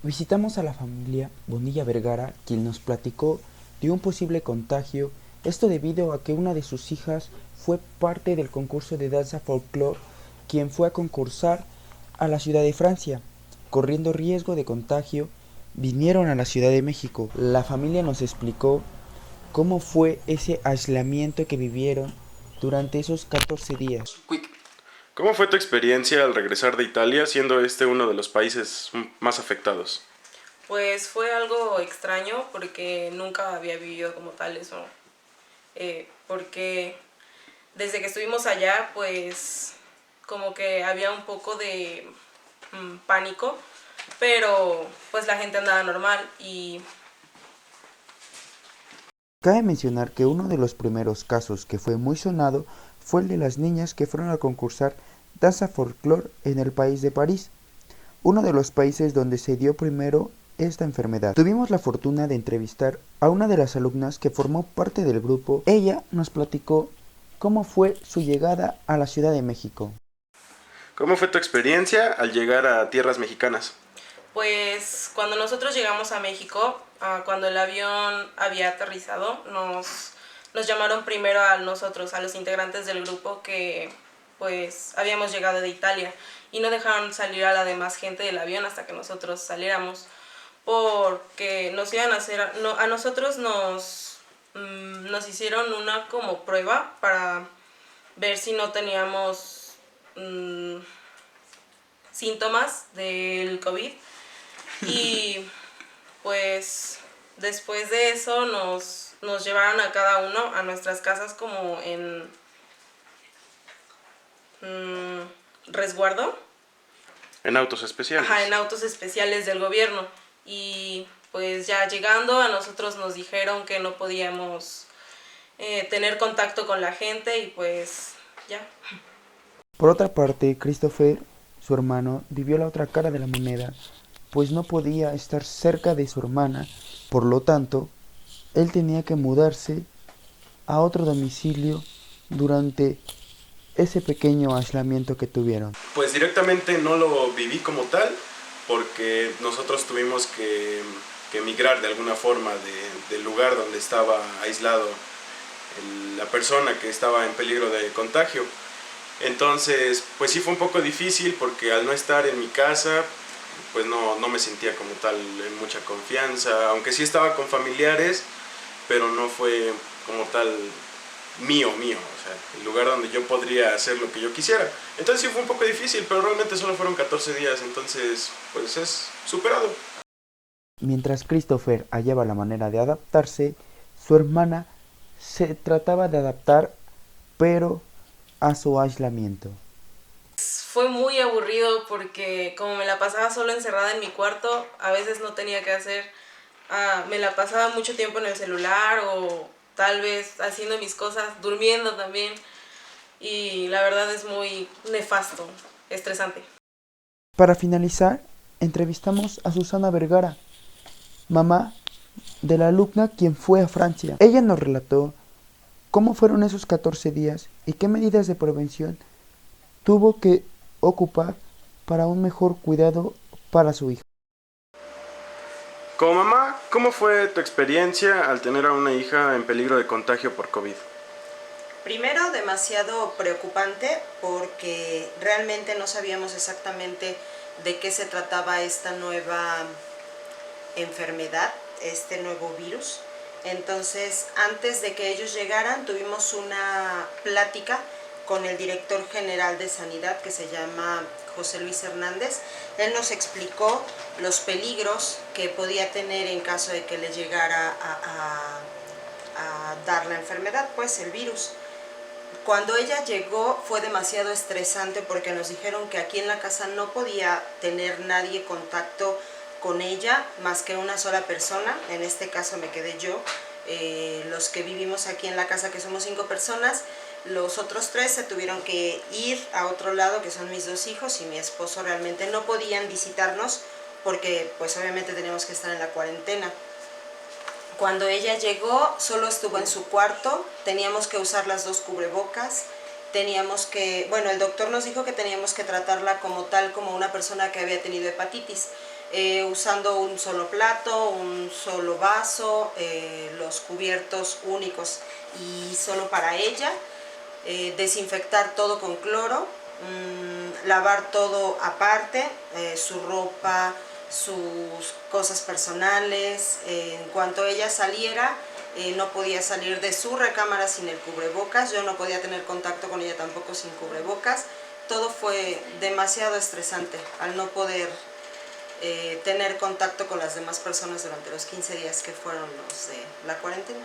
Visitamos a la familia Bonilla Vergara, quien nos platicó de un posible contagio, esto debido a que una de sus hijas fue parte del concurso de danza folclore, quien fue a concursar a la ciudad de Francia. Corriendo riesgo de contagio, vinieron a la Ciudad de México. La familia nos explicó cómo fue ese aislamiento que vivieron durante esos 14 días. ¿Cómo fue tu experiencia al regresar de Italia, siendo este uno de los países más afectados? Pues fue algo extraño porque nunca había vivido como tal eso. Porque desde que estuvimos allá, pues como que había un poco de pánico, pero pues la gente andaba normal y Cabe mencionar que uno de los primeros casos que fue muy sonado fue el de las niñas que fueron a concursar danza folclore en el país de París, uno de los países donde se dio primero esta enfermedad. Tuvimos la fortuna de entrevistar a una de las alumnas que formó parte del grupo. Ella nos platicó cómo fue su llegada a la Ciudad de México. ¿Cómo fue tu experiencia al llegar a tierras mexicanas? pues cuando nosotros llegamos a México, cuando el avión había aterrizado, nos llamaron primero a nosotros, a los integrantes del grupo que pues habíamos llegado de Italia y no dejaron salir a la demás gente del avión hasta que nosotros saliéramos porque nos iban a hacer, no, a nosotros nos hicieron una como prueba para ver si no teníamos síntomas del COVID y pues después de eso nos llevaron a cada uno a nuestras casas como en resguardo. En autos especiales. Ajá, en autos especiales del gobierno. Y pues ya llegando a nosotros nos dijeron que no podíamos tener contacto con la gente y pues ya. Por otra parte, Christopher, su hermano, vivió la otra cara de la moneda, pues no podía estar cerca de su hermana, por lo tanto, él tenía que mudarse a otro domicilio durante ese pequeño aislamiento que tuvieron. Pues directamente no lo viví como tal, porque nosotros tuvimos que emigrar de alguna forma del lugar donde estaba aislado la persona que estaba en peligro de contagio. Entonces, pues sí fue un poco difícil porque al no estar en mi casa, pues no me sentía como tal en mucha confianza, aunque sí estaba con familiares, pero no fue como tal mío, o sea, el lugar donde yo podría hacer lo que yo quisiera. Entonces sí fue un poco difícil, pero realmente solo fueron 14 días, entonces pues es superado. Mientras Christopher hallaba la manera de adaptarse, su hermana se trataba de adaptar, pero a su aislamiento. Fue muy aburrido porque como me la pasaba solo encerrada en mi cuarto, a veces no tenía que hacer, me la pasaba mucho tiempo en el celular o tal vez haciendo mis cosas, durmiendo también y la verdad es muy nefasto, estresante. Para finalizar, entrevistamos a Susana Vergara, mamá de la alumna quien fue a Francia. Ella nos relató cómo fueron esos 14 días y qué medidas de prevención tuvo que ocupar para un mejor cuidado para su hija. Como mamá, ¿cómo fue tu experiencia al tener a una hija en peligro de contagio por COVID? Primero, demasiado preocupante porque realmente no sabíamos exactamente de qué se trataba esta nueva enfermedad, este nuevo virus. Entonces, antes de que ellos llegaran, tuvimos una plática con el director general de Sanidad, que se llama José Luis Hernández. Él nos explicó los peligros que podía tener en caso de que le llegara a dar la enfermedad, pues el virus. Cuando ella llegó fue demasiado estresante porque nos dijeron que aquí en la casa no podía tener nadie contacto con ella más que una sola persona. En este caso me quedé yo. Los que vivimos aquí en la casa, que somos 5 personas, los otros 3 se tuvieron que ir a otro lado, que son mis 2 hijos y mi esposo. Realmente no podían visitarnos porque pues obviamente teníamos que estar en la cuarentena. Cuando ella llegó, solo estuvo en su cuarto, teníamos que usar las 2 cubrebocas, el doctor nos dijo que teníamos que tratarla como tal, como una persona que había tenido hepatitis. usando un solo plato, un solo vaso, los cubiertos únicos y solo para ella, desinfectar todo con cloro, lavar todo aparte, su ropa, sus cosas personales. En cuanto ella saliera, no podía salir de su recámara sin el cubrebocas, yo no podía tener contacto con ella tampoco sin cubrebocas. Todo fue demasiado estresante al no poder tener contacto con las demás personas durante los 15 días que fueron los de la cuarentena.